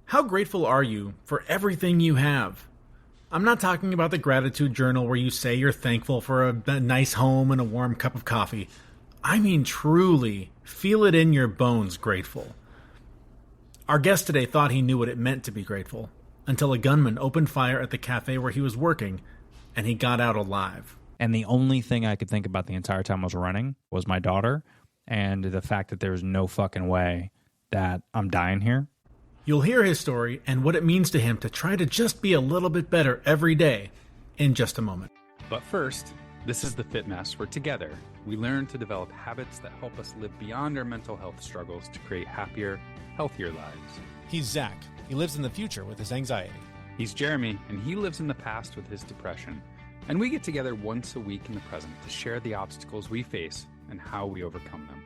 How grateful are you for everything you have? I'm not talking about the gratitude journal where you say you're thankful for a nice home and a warm cup of coffee. I mean truly, feel it in your bones grateful. Our guest today thought he knew what it meant to be grateful, until a gunman opened fire at the cafe where he was working, and he got out alive. And the only thing I could think about the entire time I was running was my daughter and the fact that there's no fucking way that I'm dying here. You'll hear his story and what it means to him to try to just be a little bit better every day in just a moment. But first, this is the Fit Mess, where together we learn to develop habits that help us live beyond our mental health struggles to create happier, healthier lives. He's Zach. He lives in the future with his anxiety. He's Jeremy, and he lives in the past with his depression. And we get together once a week in the present to share the obstacles we face and how we overcome them.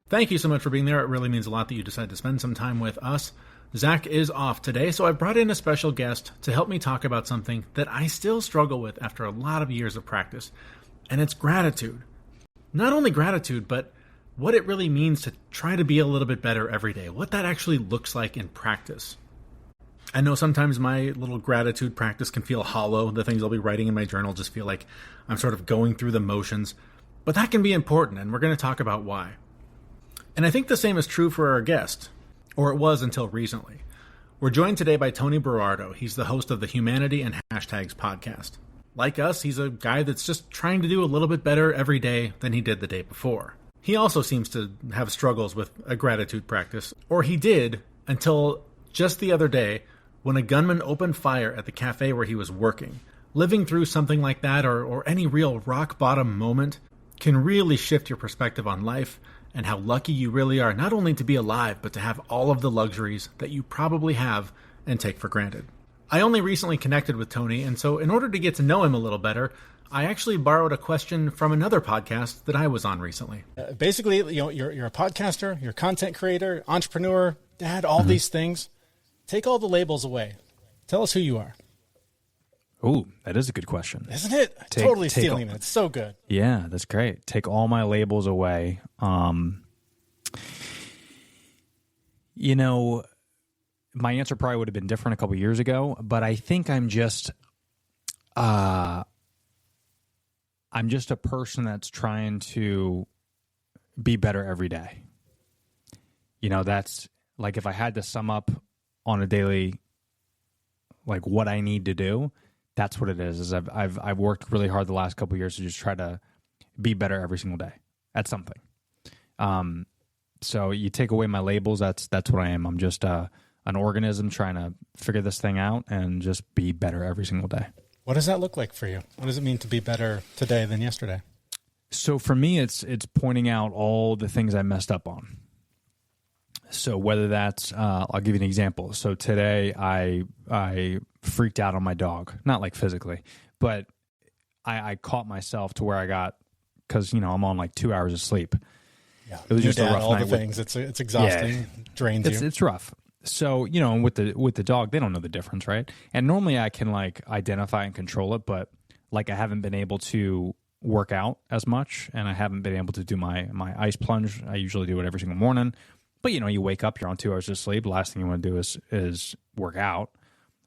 Thank you so much for being there. It really means a lot that you decided to spend some time with us. Zach is off today, so I've brought in a special guest to help me talk about something that I still struggle with after a lot of years of practice, and it's gratitude. Not only gratitude, but what it really means to try to be a little bit better every day, what that actually looks like in practice. I know sometimes my little gratitude practice can feel hollow. The things I'll be writing in my journal just feel like I'm sort of going through the motions, but that can be important, and we're going to talk about why. And I think the same is true for our guest, or it was until recently. We're joined today by Tony Berardo. He's the host of the Humanity and Hashtags podcast. Like us, he's a guy that's just trying to do a little bit better every day than he did the day before. He also seems to have struggles with a gratitude practice, or he did until just the other day when a gunman opened fire at the cafe where he was working. Living through something like that, or any real rock-bottom moment, can really shift your perspective on life and how lucky you really are not only to be alive, but to have all of the luxuries that you probably have and take for granted. I only recently connected with Tony, and so in order to get to know him a little better, I actually borrowed a question from another podcast that I was on recently. Basically, you're a podcaster, you're a content creator, entrepreneur, dad, all these things. Take all the labels away. Tell us who you are. Ooh, that is a good question. Isn't it? Totally stealing it. It's so good. Yeah, that's great. Take all my labels away. My answer probably would have been different a couple years ago, but I think I'm just a person that's trying to be better every day. That's like if I had to sum up on a daily, like what I need to do, that's what it is I've worked really hard the last couple of years to just try to be better every single day at something. So you take away my labels, that's what I am. I'm just an organism trying to figure this thing out and just be better every single day. What does that look like for you? What does it mean to be better today than yesterday? So for me, it's pointing out all the things I messed up on. So whether that's, I'll give you an example. So today I freaked out on my dog, not like physically, but I caught myself to where I got, because I'm on like 2 hours of sleep. Yeah, it was just a rough all night. The things. It's exhausting. Yeah. Drains you. It's rough. So with the dog, they don't know the difference, right? And normally I can like identify and control it, but like I haven't been able to work out as much, and I haven't been able to do my ice plunge. I usually do it every single morning. But, you wake up, you're on 2 hours of sleep. The last thing you want to do is work out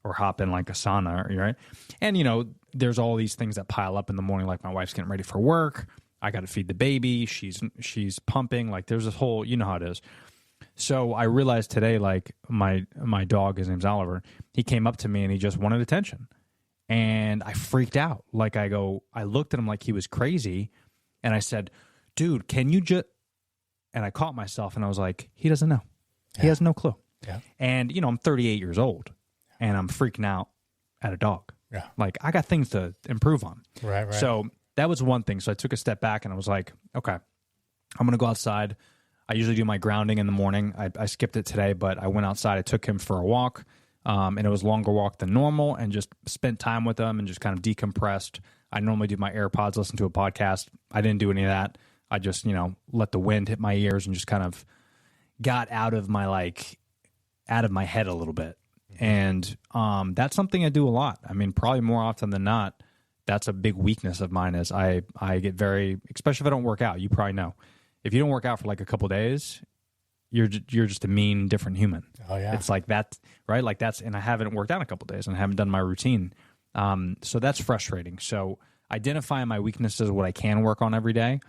or hop in like a sauna, right? And, there's all these things that pile up in the morning, like my wife's getting ready for work. I got to feed the baby. She's pumping. Like there's this whole, how it is. So I realized today, like my dog, his name's Oliver, he came up to me and he just wanted attention. And I freaked out. Like I looked at him like he was crazy. And I said, dude, can you just... And I caught myself and I was like, he doesn't know. Yeah. He has no clue. Yeah. And, I'm 38 years old and I'm freaking out at a dog. Yeah. Like I got things to improve on. Right. So that was one thing. So I took a step back and I was like, okay, I'm going to go outside. I usually do my grounding in the morning. I skipped it today, but I went outside. I took him for a walk and it was a longer walk than normal and just spent time with him and just kind of decompressed. I normally do my AirPods, listen to a podcast. I didn't do any of that. I just, let the wind hit my ears and just kind of got out of my head a little bit. And that's something I do a lot. I mean, probably more often than not, that's a big weakness of mine is I get very, especially if I don't work out, you probably know. If you don't work out for like a couple of days, you're just a mean, different human. Oh yeah. It's like that, right? Like that's, and I haven't worked out in a couple of days and I haven't done my routine. So that's frustrating. So identifying my weaknesses, what I can work on every day.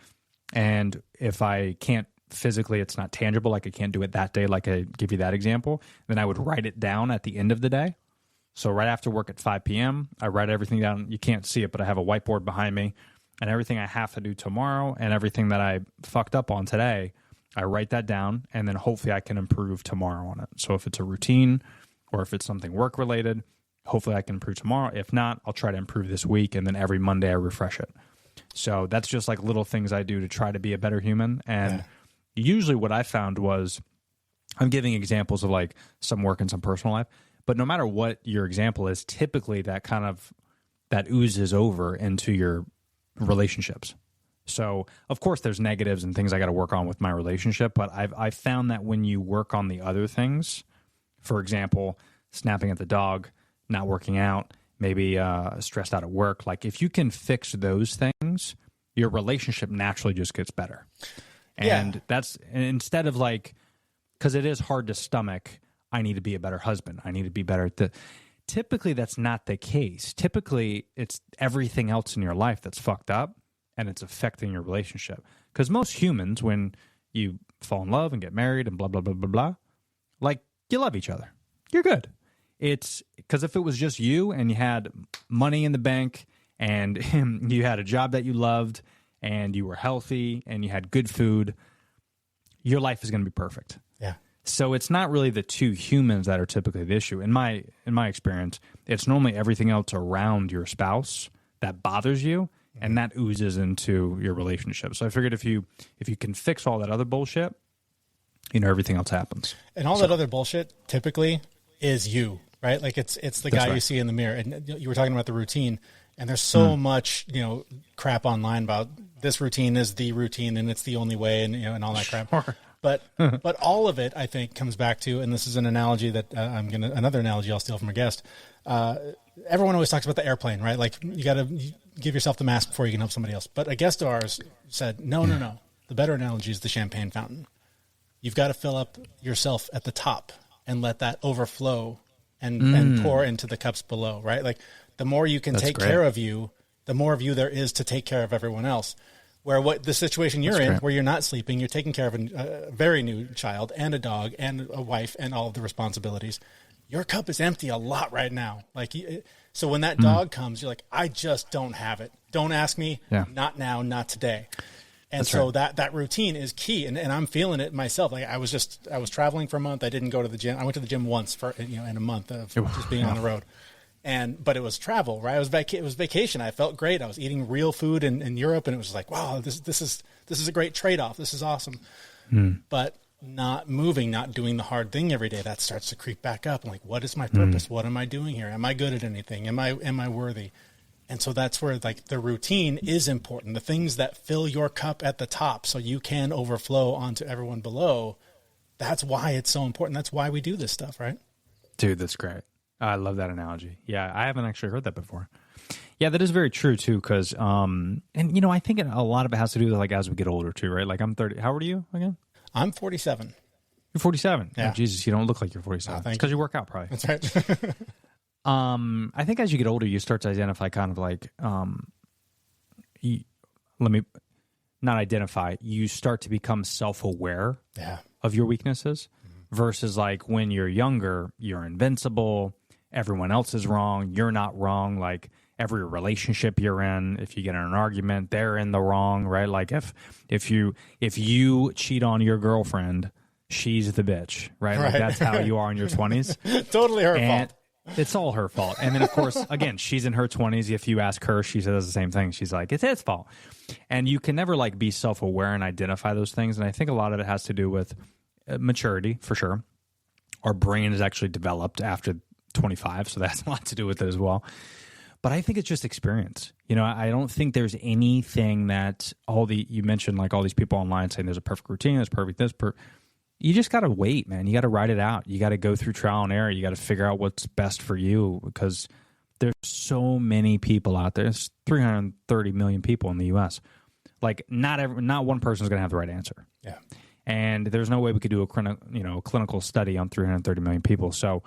And if I can't physically, it's not tangible, like I can't do it that day, like I give you that example, then I would write it down at the end of the day. So right after work at 5 p.m., I write everything down. You can't see it, but I have a whiteboard behind me and everything I have to do tomorrow and everything that I fucked up on today, I write that down and then hopefully I can improve tomorrow on it. So if it's a routine or if it's something work related, hopefully I can improve tomorrow. If not, I'll try to improve this week and then every Monday I refresh it. So that's just like little things I do to try to be a better human. And usually what I found was, I'm giving examples of like some work and some personal life, but no matter what your example is, typically that oozes over into your relationships. So of course there's negatives and things I got to work on with my relationship, but I've found that when you work on the other things, for example, snapping at the dog, not working out, maybe stressed out at work, like if you can fix those things, your relationship naturally just gets better. And that's, instead of like, because it is hard to stomach, I need to be a better husband, I need to be better at the, typically that's not the case. Typically it's everything else in your life that's fucked up and it's affecting your relationship. Because most humans, when you fall in love and get married and blah, blah, blah, blah, blah, like you love each other. You're good. It's because if it was just you and you had money in the bank and you had a job that you loved and you were healthy and you had good food, your life is going to be perfect. Yeah. So it's not really the two humans that are typically the issue. In my experience, it's normally everything else around your spouse that bothers you, and that oozes into your relationship. So I figured if you can fix all that other bullshit, everything else happens. And all that other bullshit typically is you, right? Like it's the guy you see in the mirror. And you were talking about the routine, and there's so much, crap online about this routine is the routine and it's the only way, and and all that crap. Sure. But all of it, I think, comes back to, and this is an analogy that another analogy I'll steal from a guest. Everyone always talks about the airplane, right? Like you got to give yourself the mask before you can help somebody else. But a guest of ours said, no. The better analogy is the champagne fountain. You've got to fill up yourself at the top and let that overflow and pour into the cups below, right? Like the more you can take care of you, the more of you there is to take care of everyone else. Where what the situation you're in, where you're not sleeping, you're taking care of a very new child and a dog and a wife and all of the responsibilities. Your cup is empty a lot right now. Like, so when that dog comes, you're like, I just don't have it. Don't ask me. Yeah. Not now, not today. And so that routine is key. And I'm feeling it myself. Like I was traveling for a month. I didn't go to the gym. I went to the gym once in a month of just being on the road. But it was travel, right? It was vacation. I felt great. I was eating real food in Europe, and it was like, wow, this is a great trade-off. This is awesome. But not moving, not doing the hard thing every day, that starts to creep back up. I'm like, what is my purpose? What am I doing here? Am I good at anything? Am I worthy? And so that's where like the routine is important. The things that fill your cup at the top so you can overflow onto everyone below. That's why it's so important. That's why we do this stuff, right? Dude, that's great. I love that analogy. Yeah, I haven't actually heard that before. Yeah, that is very true too. Because, I think a lot of it has to do with like as we get older too, right? Like I'm 30. How old are you again? I'm 47. You're 47. Yeah. Oh, Jesus, you don't look like you're 47. It's because you work out, probably. That's right. I think as you get older, you start to identify kind of like, you start to become self-aware of your weaknesses versus like when you're younger, you're invincible. Everyone else is wrong. You're not wrong. Like every relationship you're in, if you get in an argument, they're in the wrong, right? Like if you cheat on your girlfriend, she's the bitch, right? Like that's how you are in your 20s. Totally her fault. It's all her fault. And then, of course, again, she's in her 20s. If you ask her, she says the same thing. She's like, it's his fault. And you can never like be self-aware and identify those things. And I think a lot of it has to do with maturity, for sure. Our brain is actually developed after 25, so that's a lot to do with it as well. But I think it's just experience. I don't think there's anything that you mentioned, like all these people online saying there's a perfect routine, there's perfect this, you just got to wait, man. You got to write it out. You got to go through trial and error. You got to figure out what's best for you because there's so many people out there. There's 330 million people in the U.S. Like not one person is going to have the right answer. Yeah. And there's no way we could do a clinical study on 330 million people. So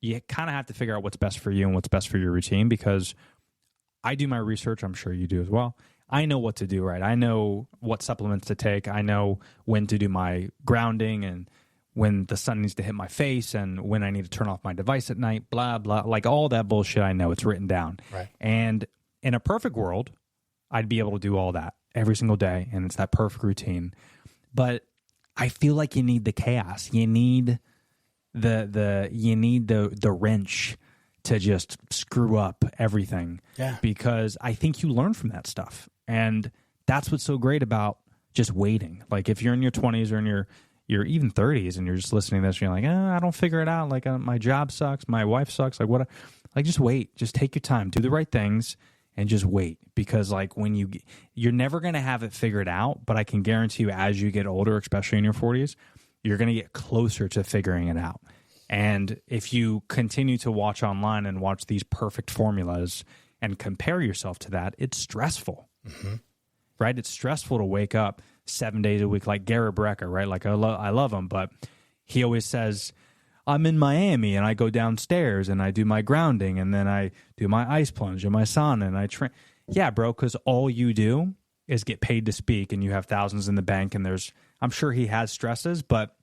you kind of have to figure out what's best for you and what's best for your routine, because I do my research. I'm sure you do as well. I know what to do, right? I know what supplements to take. I know when to do my grounding and when the sun needs to hit my face and when I need to turn off my device at night, blah, blah. Like all that bullshit, I know. It's written down. Right. And in a perfect world, I'd be able to do all that every single day, and it's that perfect routine. But I feel like you need the chaos. You need the wrench to just screw up everything. Yeah. Because I think you learn from that stuff. And that's what's so great about just waiting. Like if you're in your 20s or in your even 30s and you're just listening to this and you're like, I don't figure it out. Like my job sucks. My wife sucks. Like what? Like just wait. Just take your time. Do the right things and just wait. Because like when you're never going to have it figured out, but I can guarantee you as you get older, especially in your 40s, you're going to get closer to figuring it out. And if you continue to watch online and watch these perfect formulas and compare yourself to that, it's stressful, right? It's stressful to wake up 7 days a week, like Garrett Brecker, right? Like I love him, but he always says, I'm in Miami and I go downstairs and I do my grounding and then I do my ice plunge and my sauna and I train. Yeah, bro, because all you do is get paid to speak and you have thousands in the bank and I'm sure he has stresses, but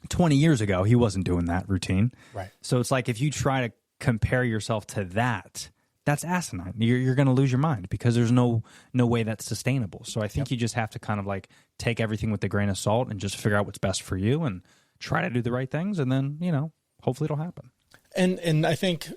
20 years ago, he wasn't doing that routine. Right. So it's like if you try to compare yourself to that, that's asinine. You're going to lose your mind because there's no way that's sustainable. So I think you just have to kind of like take everything with a grain of salt and just figure out what's best for you and try to do the right things. And then, hopefully it'll happen. And I think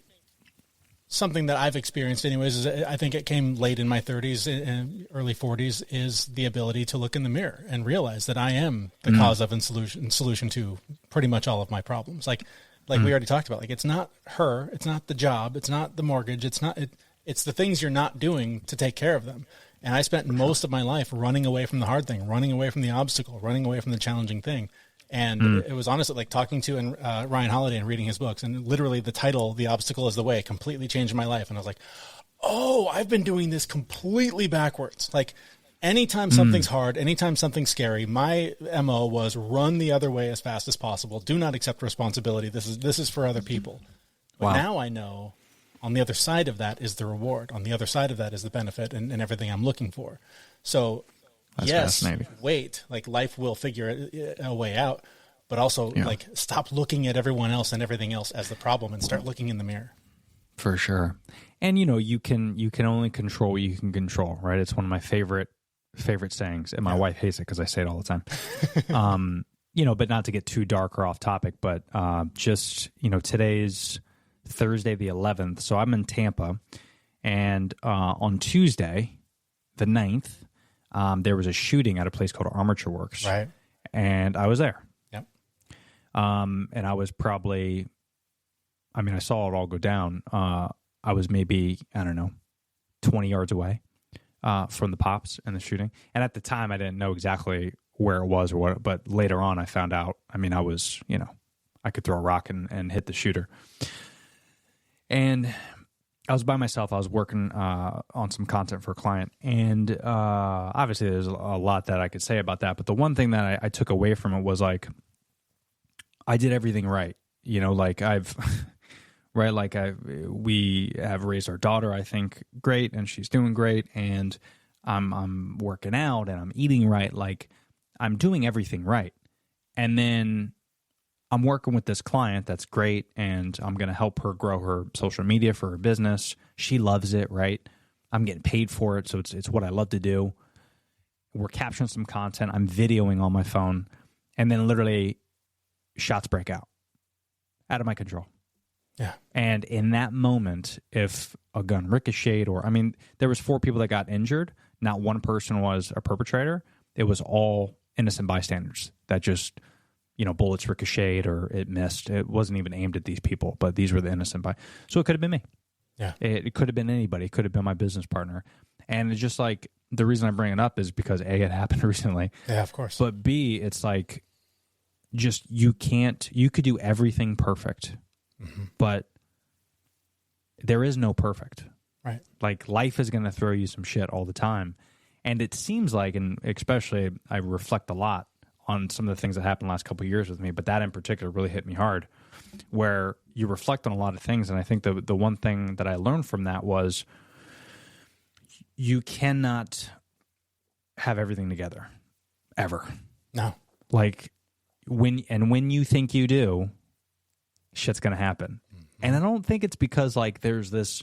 something that I've experienced anyways is I think it came late in my 30s and early 40s is the ability to look in the mirror and realize that I am the cause of and solution to pretty much all of my problems. Like we already talked about, like it's not her, it's not the job, it's not the mortgage, it's the things you're not doing to take care of them. And I spent most of my life running away from the hard thing, running away from the obstacle, running away from the challenging thing. And it was honestly like talking to Ryan Holiday and reading his books, and literally the title, The Obstacle is the Way, completely changed my life. And I was like, oh, I've been doing this completely backwards. Like anytime something's hard, anytime something's scary, my MO was run the other way as fast as possible. Do not accept responsibility. This is for other people. But now I know on the other side of that is the reward. On the other side of that is the benefit and everything I'm looking for. So That's wait, like life will figure a way out, but also like stop looking at everyone else and everything else as the problem and start looking in the mirror. For sure. And you can only control what you can control, right? It's one of my favorite sayings, and my wife hates it because I say it all the time. But not to get too dark or off topic, but just today's Thursday the 11th, so I'm in Tampa, and on Tuesday the 9th, there was a shooting at a place called Armature Works, right? And I was there. Yep. And I was probably, I saw it all go down. I was maybe 20 yards away from the pops and the shooting. And at the time, I didn't know exactly where it was or what. But later on, I found out. I was, I could throw a rock and hit the shooter. And I was by myself. I was working on some content for a client. And obviously, there's a lot that I could say about that. But the one thing that I took away from it was like, I did everything right. Like I've... Right, like we have raised our daughter, I think, great, and she's doing great, and I'm working out and I'm eating right. Like I'm doing everything right, and then I'm working with this client that's great, and I'm going to help her grow her social media for her business. She loves it, right? I'm getting paid for it, so it's what I love to do. We're capturing some content. I'm videoing on my phone, and then literally shots break out of my control. Yeah. And in that moment, if a gun ricocheted there was 4 people that got injured. Not one person was a perpetrator. It was all innocent bystanders that just, bullets ricocheted or it missed. It wasn't even aimed at these people, but these were the innocent So it could have been me. Yeah. It could have been anybody. It could have been my business partner. And it's just like, the reason I bring it up is because A, it happened recently. Yeah, of course. But B, it's like, just, you could do everything perfect. Mm-hmm. But there is no perfect. Right. Like life is going to throw you some shit all the time. And it seems like, and especially I reflect a lot on some of the things that happened the last couple of years with me, but that in particular really hit me hard, where you reflect on a lot of things. And I think the one thing that I learned from that was you cannot have everything together ever. No. Like when you think you do, shit's going to happen. Mm-hmm. And I don't think it's because like there's this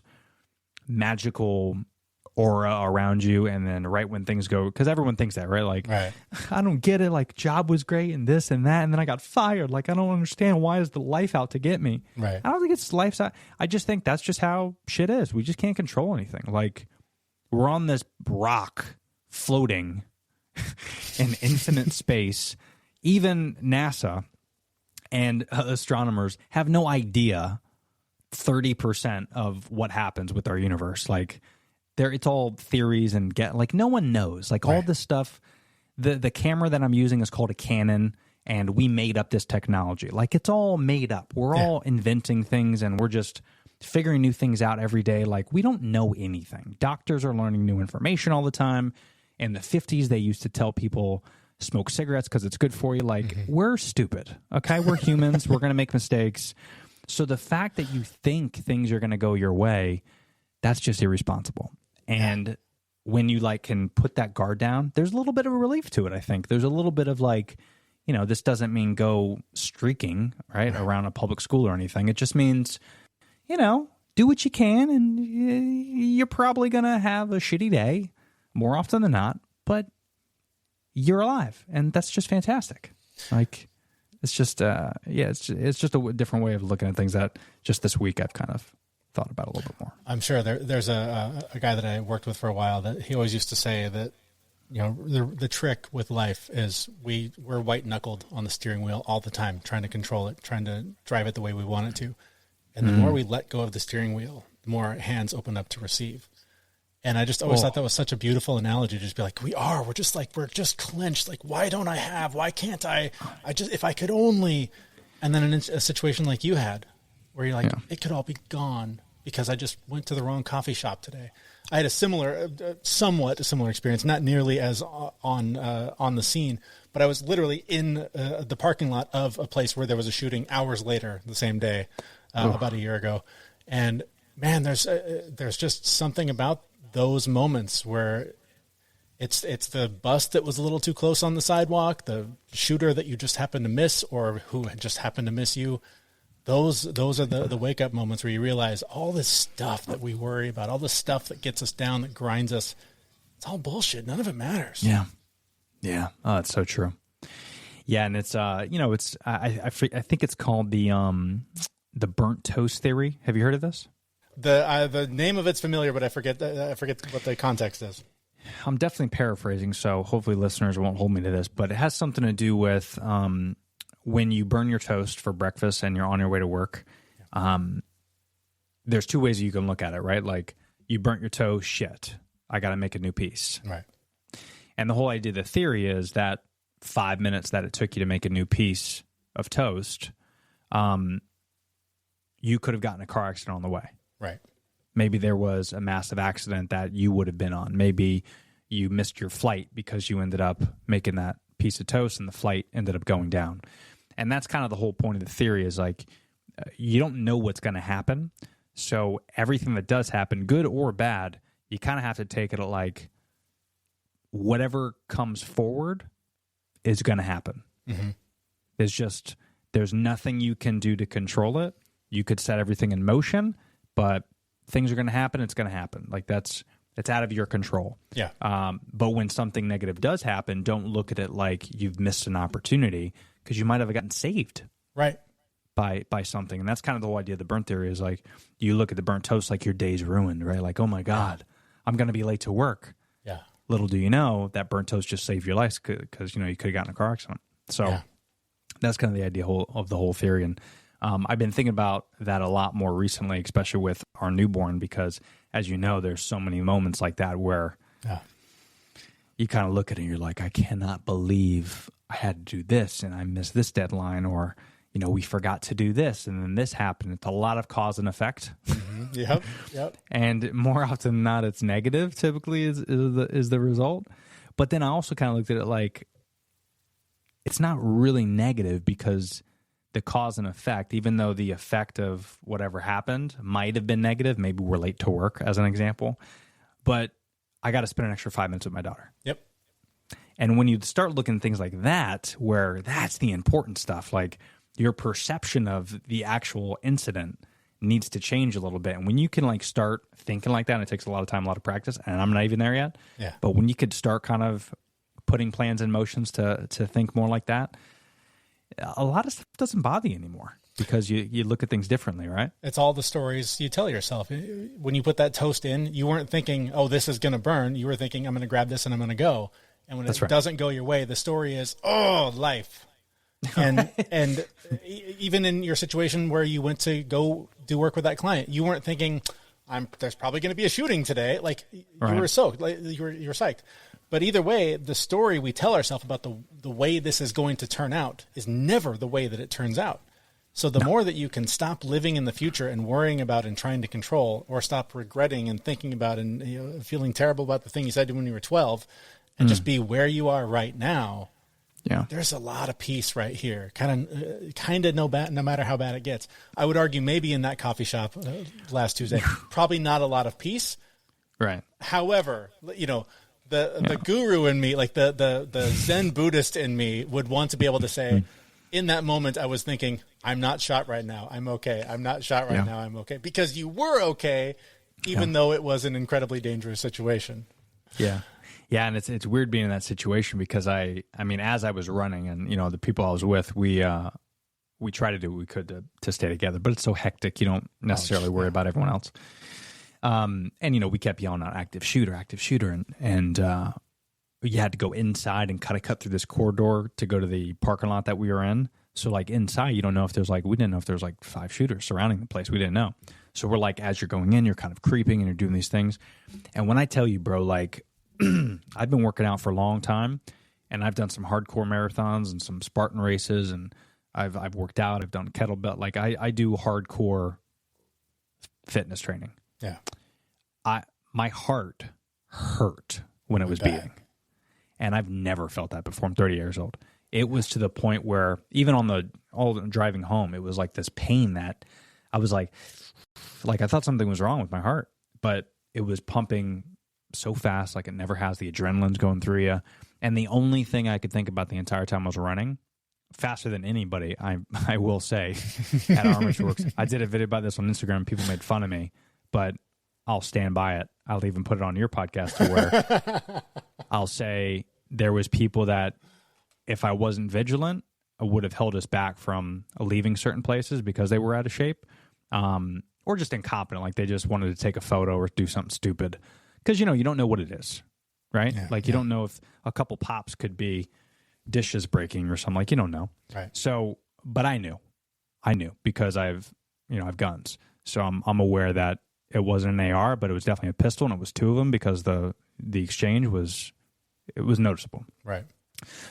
magical aura around you, and then right when things go, because everyone thinks that, right? Like, right. I don't get it. Like, job was great and this and that, and then I got fired. Like, I don't understand, why is the life out to get me? Right. I don't think it's life's out. I just think that's just how shit is. We just can't control anything. Like, we're on this rock floating in infinite space. Even NASA and astronomers have no idea 30% of what happens with our universe. Like, it's all theories and no one knows. Like, all this stuff, the camera that I'm using is called a Canon, and we made up this technology. Like, it's all made up. We're all inventing things, and we're just figuring new things out every day. Like, we don't know anything. Doctors are learning new information all the time. In the 50s, they used to tell people smoke cigarettes because it's good for you. Like, we're stupid. Okay, we're humans. We're going to make mistakes. So the fact that you think things are going to go your way, that's just irresponsible. And when you can put that guard down, there's a little bit of a relief to it, I think. There's a little bit of this doesn't mean go streaking, right, around a public school or anything. It just means, do what you can, and you're probably going to have a shitty day more often than not, but you're alive, and that's just fantastic. Like, it's just, it's just a different way of looking at things that just this week I've kind of thought about a little bit more. I'm sure there's a guy that I worked with for a while that he always used to say that, the trick with life is we're white knuckled on the steering wheel all the time, trying to control it, trying to drive it the way we want it to. And the more we let go of the steering wheel, the more hands open up to receive. And I just always thought that was such a beautiful analogy to just be like, we're just clenched. Like, why don't I have, why can't I just, if I could only, and then in a situation like you had, where you're like, it could all be gone because I just went to the wrong coffee shop today. I had a somewhat similar experience, not nearly as on the scene, but I was literally in the parking lot of a place where there was a shooting hours later the same day, about a year ago. And man, there's just something about those moments where it's the bus that was a little too close on the sidewalk, the shooter that you just happened to miss, or who had just happened to miss you. Those are the wake up moments where you realize all this stuff that we worry about, all this stuff that gets us down, that grinds us, it's all bullshit. None of it matters. Yeah. Oh, that's so true. Yeah, and it's it's I think it's called the burnt toast theory. Have you heard of this? The name of it's familiar, but I forget what the context is. I'm definitely paraphrasing, so hopefully listeners won't hold me to this, but it has something to do with when you burn your toast for breakfast and you're on your way to work. There's two ways you can look at it, right? Like, you burnt your toast, shit, I got to make a new piece. Right. And the whole idea, the theory is that 5 minutes that it took you to make a new piece of toast, you could have gotten a car accident on the way. Right. Maybe there was a massive accident that you would have been on. Maybe you missed your flight because you ended up making that piece of toast and the flight ended up going down. And that's kind of the whole point of the theory, is like, you don't know what's going to happen. So everything that does happen, good or bad, you kind of have to take it like whatever comes forward is going to happen. Mm-hmm. There's nothing you can do to control it. You could set everything in motion, but things are going to happen. It's going to happen. Like, it's out of your control. Yeah. But when something negative does happen, don't look at it like you've missed an opportunity, because you might have gotten saved. Right. By something. And that's kind of the whole idea of the burnt theory, is like, you look at the burnt toast like your day's ruined, right? Like, oh my God, I'm going to be late to work. Yeah. Little do you know that burnt toast just saved your life, because you could have gotten a car accident. So that's kind of the idea of the whole theory. And I've been thinking about that a lot more recently, especially with our newborn, because as you know, there's so many moments like that where you kind of look at it and you're like, I cannot believe I had to do this and I missed this deadline, or, we forgot to do this and then this happened. It's a lot of cause and effect. Mm-hmm. Yep. And more often than not, it's negative typically is the result. But then I also kind of looked at it like, it's not really negative because the cause and effect, even though the effect of whatever happened might have been negative, maybe we're late to work as an example, but I got to spend an extra 5 minutes with my daughter. Yep. And when you start looking at things like that, where that's the important stuff, like your perception of the actual incident needs to change a little bit. And when you can like start thinking like that, and it takes a lot of time, a lot of practice, and I'm not even there yet. Yeah. But when you could start kind of putting plans in motions to think more like that, a lot of stuff doesn't bother you anymore because you look at things differently, right? It's all the stories you tell yourself. When you put that toast in, you weren't thinking, oh, this is going to burn. You were thinking, I'm going to grab this and I'm going to go. And when it doesn't go your way, the story is, oh, life. And even in your situation where you went to go do work with that client, you weren't thinking, there's probably going to be a shooting today. Like you were soaked, like you were psyched. But either way, the story we tell ourselves about the way this is going to turn out is never the way that it turns out. So the more that you can stop living in the future and worrying about and trying to control, or stop regretting and thinking about and feeling terrible about the thing you said when you were 12, and just be where you are right now. Yeah, there's a lot of peace right here. Kind of no matter how bad it gets. I would argue maybe in that coffee shop last Tuesday, probably not a lot of peace. Right. However, the guru in me, like the Zen Buddhist in me, would want to be able to say, in that moment, I was thinking, I'm not shot right now. I'm okay. I'm not shot right now. I'm okay. Because you were okay, even though it was an incredibly dangerous situation. Yeah. Yeah, and it's weird being in that situation because I mean, as I was running and, the people I was with, we tried to do what we could to stay together, but it's so hectic, you don't necessarily worry about everyone else. And, we kept yelling out active shooter, and you had to go inside and cut through this corridor to go to the parking lot that we were in. So, like, inside, you don't know if there's, we didn't know if there was, 5 shooters surrounding the place. We didn't know. So we're, as you're going in, you're kind of creeping and you're doing these things. And when I tell you, bro, I've been working out for a long time, and I've done some hardcore marathons and some Spartan races, and I've worked out. I've done kettlebell. I do hardcore fitness training. Yeah. My heart hurt when it was beating, and I've never felt that before. I'm 30 years old. It was to the point where even all driving home, it was like this pain that I was like I thought something was wrong with my heart, but it was pumping so fast, like it never has. The adrenaline's going through you. And the only thing I could think about the entire time I was running, faster than anybody, I will say, at Armature Works. I did a video about this on Instagram. People made fun of me, but I'll stand by it. I'll even put it on your podcast to where I'll say there was people that if I wasn't vigilant, I would have held us back from leaving certain places because they were out of shape, or just incompetent. Like they just wanted to take a photo or do something stupid. Because, you don't know what it is, right? Yeah, you don't know if a couple pops could be dishes breaking or something. You don't know. Right. So, but I knew because I've guns. So I'm aware that it wasn't an AR, but it was definitely a pistol, and it was 2 of them because the exchange was noticeable. Right.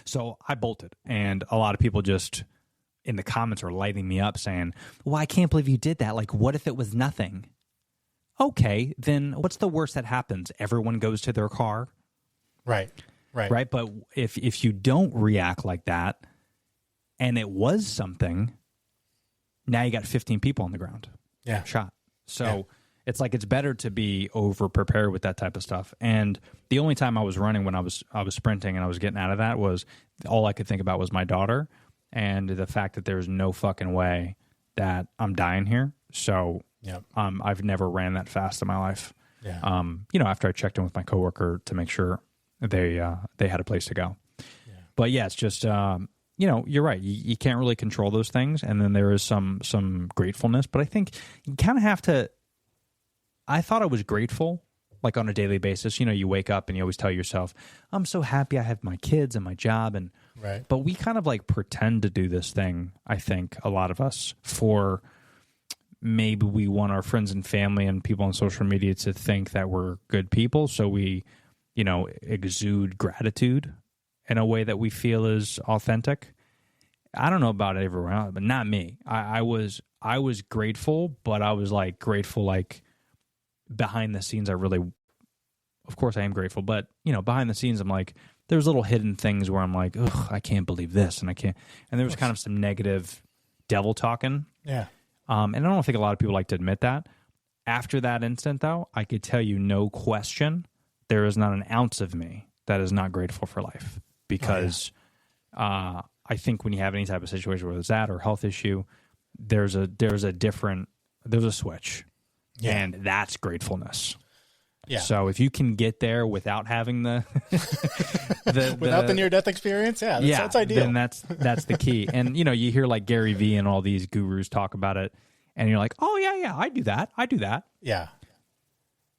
So I bolted, and a lot of people just in the comments are lighting me up saying, well, I can't believe you did that. What if it was nothing? Okay, then what's the worst that happens? Everyone goes to their car. Right. But if you don't react like that, and it was something, now you got 15 people on the ground. Yeah. Shot. So it's it's better to be over prepared with that type of stuff. And the only time I was running when I was sprinting and I was getting out of that was all I could think about was my daughter and the fact that there's no fucking way that I'm dying here. So I've never ran that fast in my life. Yeah. After I checked in with my coworker to make sure they had a place to go. Yeah. But yeah, it's just you're right. You can't really control those things, and then there is some gratefulness. But I think you kind of have to. I thought I was grateful, on a daily basis. You wake up and you always tell yourself, "I'm so happy I have my kids and my job." And right. But we kind of pretend to do this thing. I think a lot of us for. Maybe we want our friends and family and people on social media to think that we're good people. So we, exude gratitude in a way that we feel is authentic. I don't know about everyone else, but not me. I was grateful, but I was grateful, behind the scenes. Of course I am grateful, but behind the scenes, I'm there's little hidden things where I'm like, ugh, I can't believe this, and I can't. And there was kind of some negative devil talking. Yeah. And I don't think a lot of people like to admit that. After that instant, though, I could tell you no question, there is not an ounce of me that is not grateful for life. Because I think when you have any type of situation, whether it's that or health issue, there's a switch. Yeah. And that's gratefulness. Yeah. So if you can get there without having without the near-death experience, that's ideal. Then that's the key. And you hear like Gary Vee and all these gurus talk about it, and you're like, oh yeah, I do that. Yeah.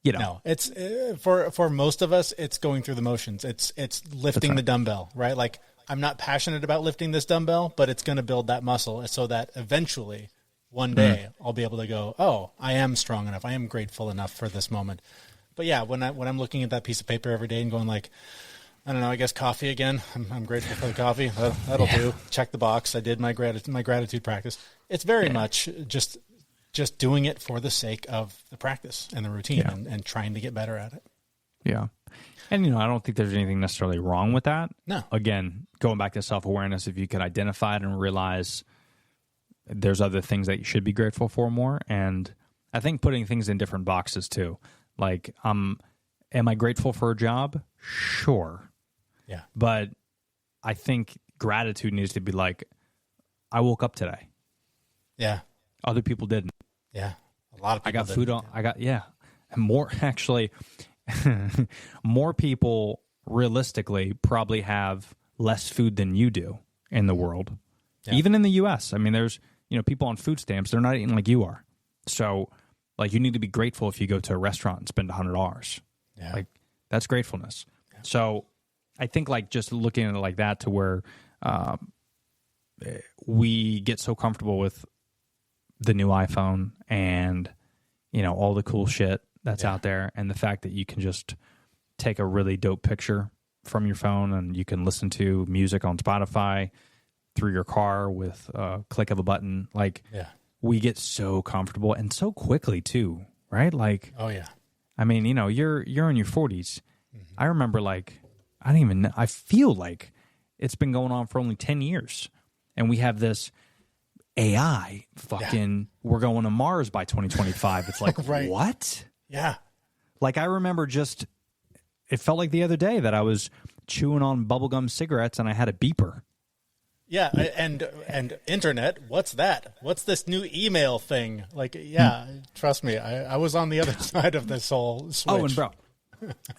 No, it's for most of us, it's going through the motions. It's lifting the dumbbell, right? Like, I'm not passionate about lifting this dumbbell, but it's going to build that muscle so that eventually one day I'll be able to go, oh, I am strong enough. I am grateful enough for this moment. But yeah, when I'm looking at that piece of paper every day and going like, I don't know, I guess coffee again. I'm grateful for the coffee. That'll do. Check the box. I did my gratitude practice. It's very much just doing it for the sake of the practice and the routine and trying to get better at it. Yeah. And, I don't think there's anything necessarily wrong with that. No. Again, going back to self-awareness, if you can identify it and realize there's other things that you should be grateful for more. And I think putting things in different boxes too. Like, am I grateful for a job? Sure. Yeah. But I think gratitude needs to be like, I woke up today. Yeah. Other people didn't. Yeah. A lot of people I got food on. And more, actually, more people realistically probably have less food than you do in the world. Yeah. Even in the U.S. I mean, there's, people on food stamps, they're not eating like you are. So, like, you need to be grateful if you go to a restaurant and spend $100. Yeah. Like, that's gratefulness. Yeah. So I think, like, just looking at it like that to where we get so comfortable with the new iPhone and, all the cool shit that's out there, and the fact that you can just take a really dope picture from your phone and you can listen to music on Spotify through your car with a click of a button. Like, we get so comfortable and so quickly too, right? Like, oh yeah. I mean, you're in your 40s. Mm-hmm. I remember, like, I don't even know. I feel like it's been going on for only 10 years, and we have this AI fucking. We're going to Mars by 2025. It's like, right. What? Yeah. Like, I remember it felt like the other day that I was chewing on bubblegum cigarettes and I had a beeper. Yeah, and internet, what's that? What's this new email thing? Like, trust me, I was on the other side of this whole switch. Oh, and bro.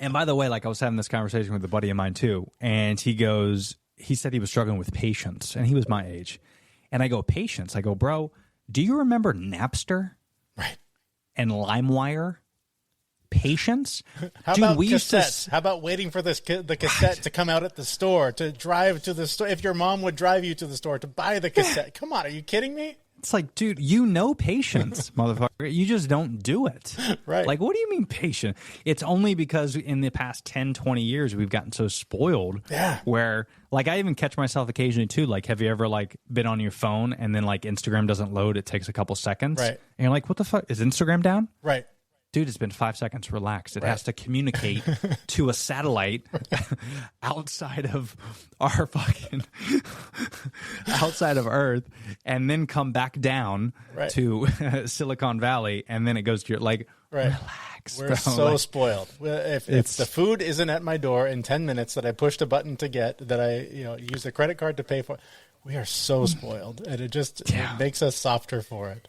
And by the way, like, I was having this conversation with a buddy of mine too, and he said he was struggling with patience, and he was my age. And I go, patience? I go, bro, do you remember Napster? Right. And LimeWire? Patience? How about cassettes? How about waiting for the cassette to come out at the store, to drive to the store? If your mom would drive you to the store to buy the cassette. Come on, are you kidding me? It's like, dude, patience, motherfucker. You just don't do it. Right. Like, what do you mean patient? It's only because in the past 10, 20 years, we've gotten so spoiled. Yeah. Where, like, I even catch myself occasionally, too. Like, have you ever, like, been on your phone and then, like, Instagram doesn't load? It takes a couple seconds. Right. And you're like, what the fuck? Is Instagram down? Right. Dude, it's been 5 seconds. Relax. It has to communicate to a satellite outside of our fucking outside of Earth, and then come back down to Silicon Valley, and then it goes to your relax. We're so spoiled. If the food isn't at my door in 10 minutes that I pushed a button to get, that I use a credit card to pay for, we are so spoiled, and it makes us softer for it.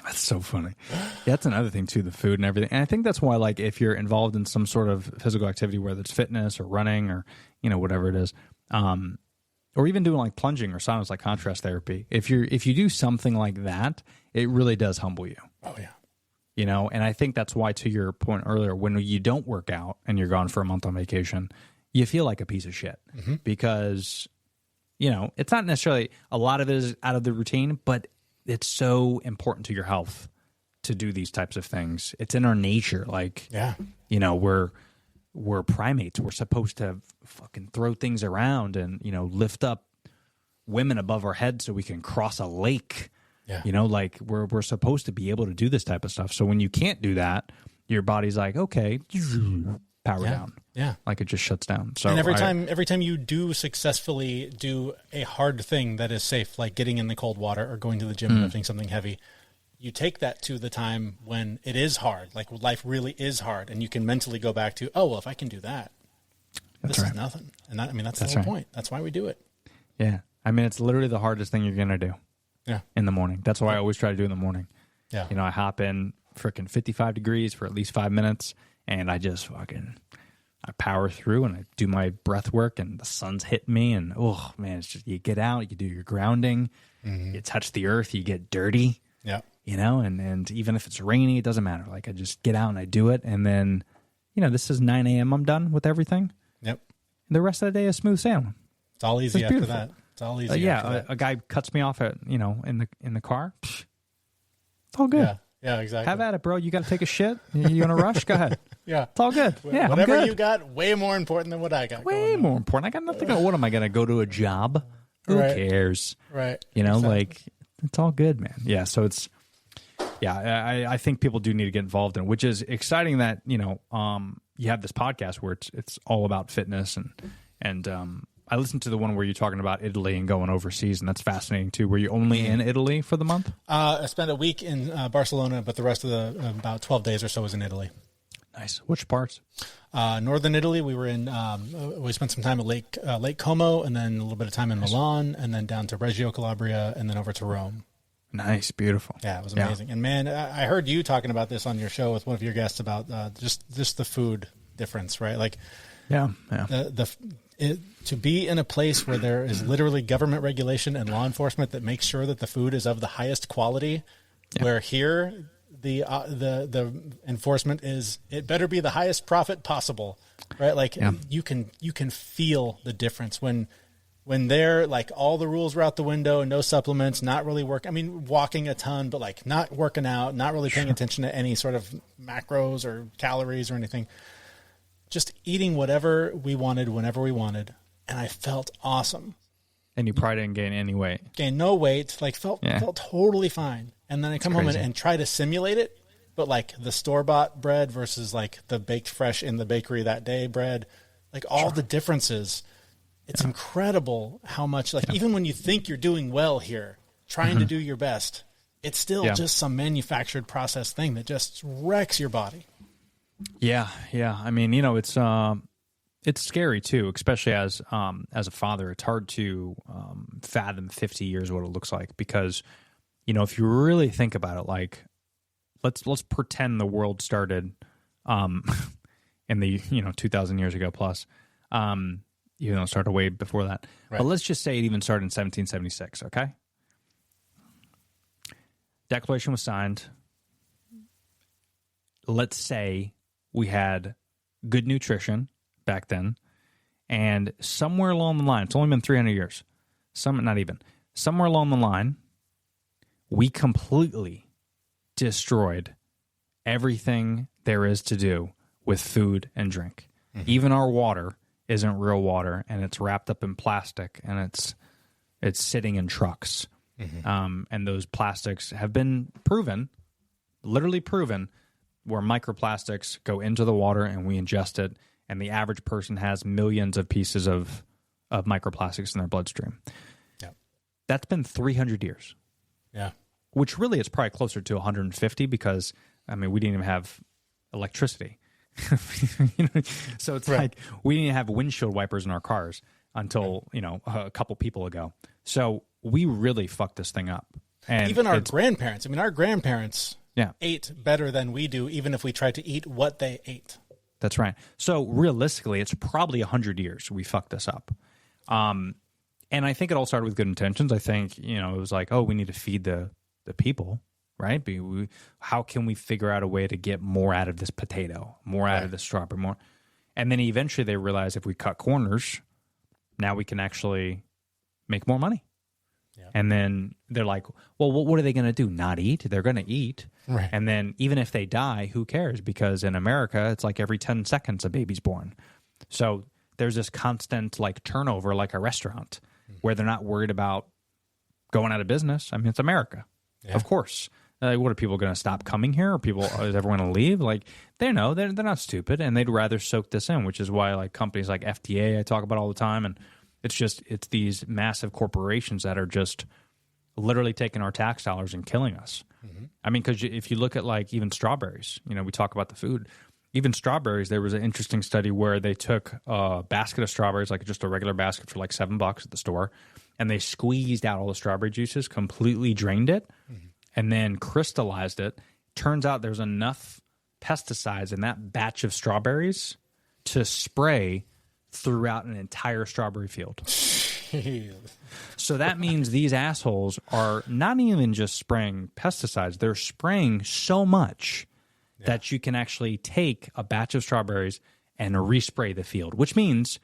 That's so funny. Yeah, that's another thing too, the food and everything. And I think that's why, like, if you're involved in some sort of physical activity, whether it's fitness or running or, whatever it is, or even doing like plunging or saunas, like contrast therapy, if you do something like that, it really does humble you. Oh yeah. And I think that's why, to your point earlier, when you don't work out and you're gone for a month on vacation, you feel like a piece of shit because, it's not necessarily, a lot of it is out of the routine, but it's so important to your health to do these types of things. It's in our nature. Like, we're primates. We're supposed to fucking throw things around and, lift up women above our heads so we can cross a lake. Yeah. Like, we're supposed to be able to do this type of stuff. So when you can't do that, your body's like, okay, power down. Yeah. Like it just shuts down. So and every time you do successfully do a hard thing that is safe, like getting in the cold water or going to the gym and lifting something heavy, you take that to the time when it is hard, like life really is hard, and you can mentally go back to, oh, well, if I can do that, this is nothing. And that's the whole point. That's why we do it. Yeah. I mean, it's literally the hardest thing you're going to do. Yeah. In the morning. That's why I always try to do in the morning. Yeah. I hop in freaking 55 degrees for at least 5 minutes, and I just I power through and I do my breath work, and the sun's hitting me, and oh man, it's just, you get out, you do your grounding, you touch the earth, you get dirty. Yeah. And even if it's rainy, it doesn't matter. Like I just get out and I do it, and then, this is 9 a.m. I'm done with everything. Yep. And the rest of the day is smooth sailing. It's all easy after that. It's all easy. A guy cuts me off at in the car. Psh, it's all good. Yeah, exactly. Have at it, bro. You got to take a shit. You in a rush? Go ahead. Yeah, it's all good. Yeah, whatever I'm good. you got, way more important than what I got. Way more important. I got nothing. What am I going to go to a job? Who cares? Right. Like it's all good, man. Yeah. So it's. Yeah, I think people do need to get involved in it, which is exciting that, you have this podcast where it's all about fitness and I listened to the one where you're talking about Italy and going overseas, and that's fascinating too. Were you only in Italy for the month? I spent a week in Barcelona, but the rest of the about 12 days or so was in Italy. Nice. Which parts? Northern Italy. We were in. We spent some time at Lake Como, and then a little bit of time in Milan, and then down to Reggio Calabria, and then over to Rome. Nice, beautiful. Yeah, it was amazing. Yeah. And man, I heard you talking about this on your show with one of your guests about just the food difference, right? Like, to be in a place where there is literally government regulation and law enforcement that makes sure that the food is of the highest quality, where here the enforcement is it better be the highest profit possible, right? Like you can feel the difference when they're like all the rules were out the window, no supplements, not really walking a ton, but like not working out, not really paying attention to any sort of macros or calories or anything. Just eating whatever we wanted, whenever we wanted. And I felt awesome. And you probably didn't gain any weight. Gained no weight, like felt totally fine. And then I come home and try to simulate it, but like the store-bought bread versus like the baked fresh in the bakery that day bread, like all the differences. It's incredible how much, like, even when you think you're doing well here, trying to do your best, it's still just some manufactured processed thing that just wrecks your body. Yeah. I mean, it's scary too, especially as a father. It's hard to fathom 50 years what it looks like because, if you really think about it, like, let's pretend the world started in the 2,000 years ago plus. Even though it started way before that. Right. But let's just say it even started in 1776, okay? Declaration was signed. Let's say we had good nutrition back then, and somewhere along the line, it's only been 300 years, somewhere along the line, we completely destroyed everything there is to do with food and drink. Mm-hmm. Even our water isn't real water, and it's wrapped up in plastic, and it's sitting in trucks. Mm-hmm. And those plastics have been literally proven, where microplastics go into the water and we ingest it, and the average person has millions of pieces of microplastics in their bloodstream. Yep. That's been 300 years. Yeah. Which really is probably closer to 150 because, we didn't even have electricity. So it's like we didn't have windshield wipers in our cars until a couple people ago. So we really fucked this thing up. And even our grandparents. Our grandparents ate better than we do, even if we tried to eat what they ate. That's right. So realistically, it's probably 100 years we fucked this up. And I think it all started with good intentions. I think it was like, we need to feed the people. Right? How can we figure out a way to get more out of this potato, more out of this strawberry, more? And then eventually they realize if we cut corners, now we can actually make more money. Yeah. And then they're like, well, what are they going to do? Not eat? They're going to eat. Right. And then even if they die, who cares? Because in America, it's like every 10 seconds a baby's born. So there's this constant like turnover, like a restaurant, where they're not worried about going out of business. It's America. Yeah. Of course. Like, what are people going to stop coming here? Is everyone going to leave? Like, they know they're not stupid, and they'd rather soak this in, which is why like companies like FDA I talk about all the time, and it's these massive corporations that are just literally taking our tax dollars and killing us. Mm-hmm. I mean, because if you look at like even strawberries, we talk about the food. Even strawberries, there was an interesting study where they took a basket of strawberries, like just a regular basket for like $7 at the store, and they squeezed out all the strawberry juices, completely drained it, and then crystallized it. Turns out there's enough pesticides in that batch of strawberries to spray throughout an entire strawberry field. So that means these assholes are not even just spraying pesticides, they're spraying so much that you can actually take a batch of strawberries and respray the field, which means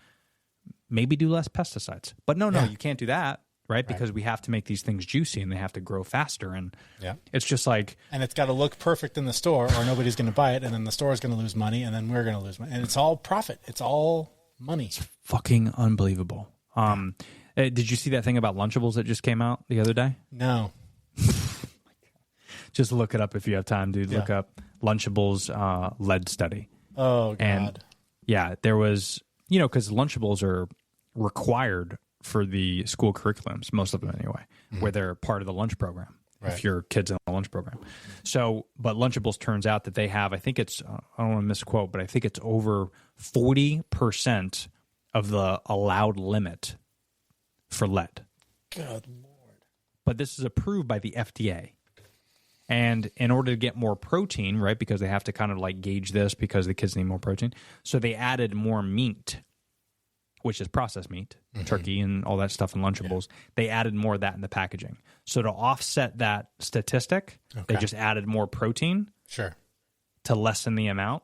maybe do less pesticides. But no, you can't do that, right? Because we have to make these things juicy and they have to grow faster. And it's just like... And it's got to look perfect in the store or nobody's going to buy it, and then the store is going to lose money, and then we're going to lose money. And it's all profit. It's all money. It's fucking unbelievable. Did you see that thing about Lunchables that just came out the other day? No. Just look it up if you have time, dude. Look up Lunchables lead study. Oh, God. And there was, because Lunchables are required for the school curriculums, most of them anyway, where they're part of the lunch program, if your kid's in the lunch program. So, but Lunchables turns out that they have, I think it's, I don't want to misquote, but I think it's over 40% of the allowed limit for lead. Good Lord. But this is approved by the FDA. And in order to get more protein, right, because they have to kind of like gauge this because the kids need more protein, so they added more meat, which is processed meat, turkey and all that stuff in Lunchables. They added more of that in the packaging. So to offset that statistic, they just added more protein to lessen the amount.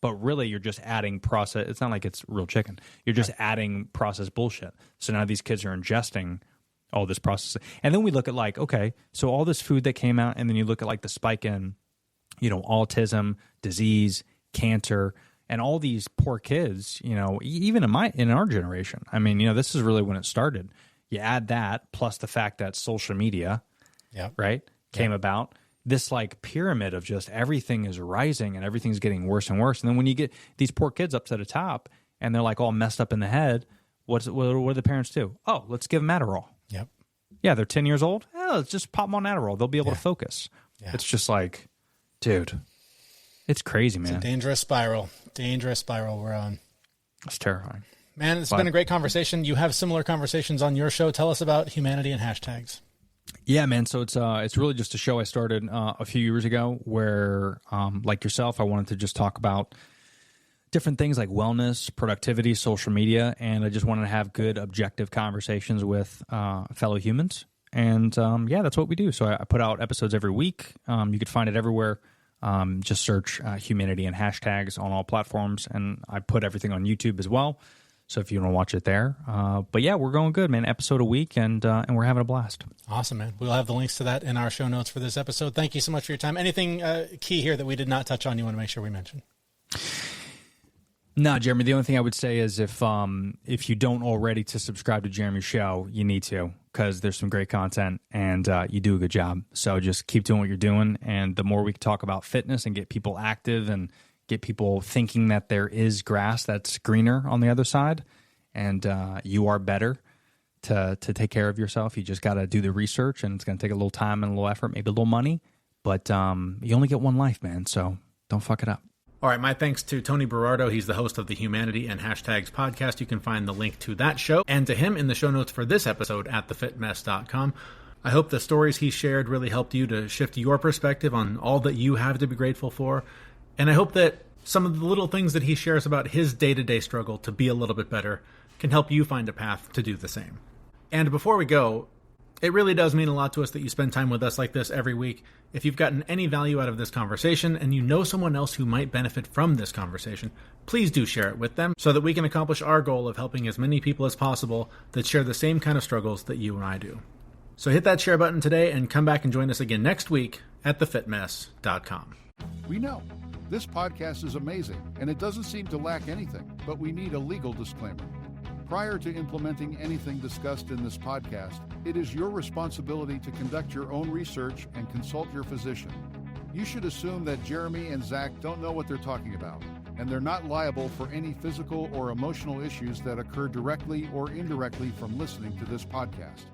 But really, you're just adding process. It's not like it's real chicken. You're just adding processed bullshit. So now these kids are ingesting all this process. And then we look at like, okay, so all this food that came out, and then you look at like the spike in, autism, disease, cancer, and all these poor kids, even in our generation. I mean, this is really when it started. You add that plus the fact that social media, came about. This like pyramid of just everything is rising and everything's getting worse and worse. And then when you get these poor kids up to the top and they're like all messed up in the head, what do the parents do? Oh, let's give them Adderall. Yep. Yeah, they're 10 years old. Oh, let's just pop them on Adderall. They'll be able to focus. Yeah. It's just like, dude, it's crazy, man. It's a dangerous spiral. We're on. It's terrifying. Man, it's been a great conversation. You have similar conversations on your show. Tell us about humanity and hashtags. Yeah, man. So it's really just a show I started a few years ago where, like yourself, I wanted to just talk about different things like wellness, productivity, social media, and I just wanted to have good, objective conversations with fellow humans. And that's what we do. So I put out episodes every week. You could find it everywhere. Just search humanity and hashtags on all platforms, and I put everything on YouTube as well. So if you want to watch it there. But yeah, we're going good, man. Episode a week, and we're having a blast. Awesome, man. We'll have the links to that in our show notes for this episode. Thank you so much for your time. Anything key here that we did not touch on you want to make sure we mention? No, Jeremy, the only thing I would say is if you don't already to subscribe to Jeremy's show, you need to, because there's some great content and you do a good job. So just keep doing what you're doing. And the more we can talk about fitness and get people active and get people thinking that there is grass that's greener on the other side, and you are better to take care of yourself. You just got to do the research, and it's going to take a little time and a little effort, maybe a little money, but you only get one life, man. So don't fuck it up. All right, my thanks to Tony Berardo. He's the host of the Humanity and Hashtags podcast. You can find the link to that show and to him in the show notes for this episode at thefitmess.com. I hope the stories he shared really helped you to shift your perspective on all that you have to be grateful for. And I hope that some of the little things that he shares about his day-to-day struggle to be a little bit better can help you find a path to do the same. And before we go, it really does mean a lot to us that you spend time with us like this every week. If you've gotten any value out of this conversation and you know someone else who might benefit from this conversation, please do share it with them so that we can accomplish our goal of helping as many people as possible that share the same kind of struggles that you and I do. So hit that share button today and come back and join us again next week at thefitmess.com. We know this podcast is amazing and it doesn't seem to lack anything, but we need a legal disclaimer. Prior to implementing anything discussed in this podcast, it is your responsibility to conduct your own research and consult your physician. You should assume that Jeremy and Zach don't know what they're talking about, and they're not liable for any physical or emotional issues that occur directly or indirectly from listening to this podcast.